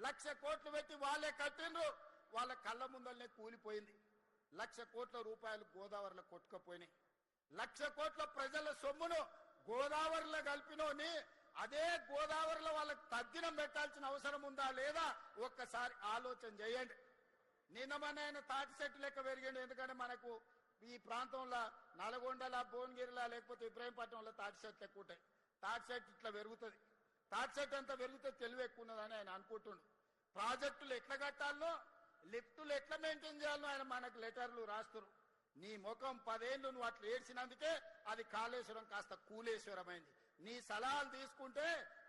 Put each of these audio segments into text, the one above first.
1,00,000 కోట్లు పెట్టి వాళ్ళే కట్టిండ్రు, వాళ్ళ కళ్ళ ముందరనే కూలిపోయింది. 1,00,000 కోట్ల రూపాయలు గోదావరిలో కొట్టుకుపోయినాయి. 1,00,000 కోట్ల ప్రజల సొమ్మును గోదావరిలో కలిపినోని అదే గోదావరిలో వాళ్ళకి తద్దినం పెట్టాల్సిన అవసరం ఉందా లేదా ఒక్కసారి ఆలోచన చేయండి. నిన్నమనైనా తాటి చెట్టు లెక్క పెరిగింది. ఎందుకంటే మనకు ఈ ప్రాంతంలో నల్గొండల, భువనగిరిలా లేకపోతే ఇబ్రాహీంపట్నంలో తాటి చెట్లు ఎక్కువ ఉంటాయి. తాటి చెట్టు ఇట్లా పెరుగుతుంది. తాటి చెట్టు అంతా పెరిగితే తెలివి ఎక్కువ ఉన్నదని ఆయన అనుకుంటుండు. ప్రాజెక్టులు ఎట్లా కట్టాలనో, లిఫ్టులు ఎట్లా మెయింటైన్ చేయాలనో ఆయన మనకు లెటర్లు రాస్తున్నారు. నీ ముఖం 10 ఏళ్ళు నువ్వు అట్లా ఏడ్చినందుకే అది కాళేశ్వరం కాస్త కూలేశ్వరం అయింది. నీ సలహాలు తీసుకుంటే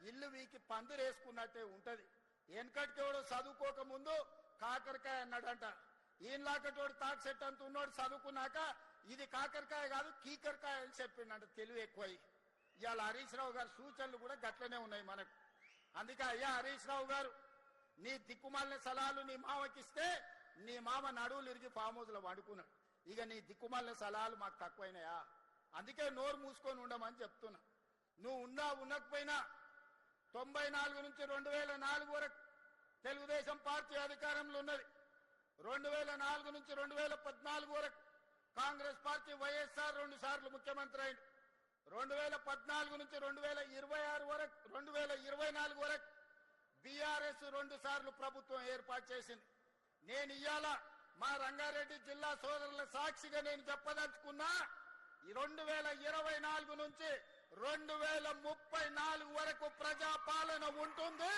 ఇల్లు వీకి పందిరేసుకున్నట్టే ఉంటది. వెనకటికి ఎవడో చదువుకోక ముందు కాకరకాయ అన్నాడంట. ఈయనలాకటోడు తాటి చెట్టు అంత ఉన్నోడు చదువుకున్నాక ఇది కాకరకాయ కాదు కీకరకాయ అని చెప్పిండంట. తెలివి ఎక్కువై ఇవాళ హరీష్ రావు గారి సూచనలు కూడా గట్లనే ఉన్నాయి మనకు. అందుకే అయ్యా హరీష్ రావు గారు, నీ దిక్కుమాలిన సలహాలు నీ మామకిస్తే నీ మామ నడువులు ఇరిగి ఫామ్ హౌస్ లో వండుకున్నాడు. ఇక నీ దిక్కుమాలిన సలహాలు మాకు తక్కువైనాయా? అందుకే నోరు మూసుకొని ఉండమని చెప్తున్నా. నువ్వు ఉండకపోయినా 94 నుంచి 2004 వరకు తెలుగుదేశం పార్టీ అధికారంలో ఉన్నది. 2004 నుంచి 2014 వరకు కాంగ్రెస్ పార్టీ వైఎస్ఆర్ 2 సార్లు ముఖ్యమంత్రి అయింది. 2014 నుంచి 2024 వరకు బీఆర్ఎస్ 2 సార్లు ప్రభుత్వం ఏర్పాటు చేసింది. నేను ఇవాళ మా రంగారెడ్డి జిల్లా సోదరుల సాక్షిగా నేను చెప్పదలుచుకున్నా, 2024 నుంచి 2034 వరకు ప్రజాపాలన ఉంటుంది.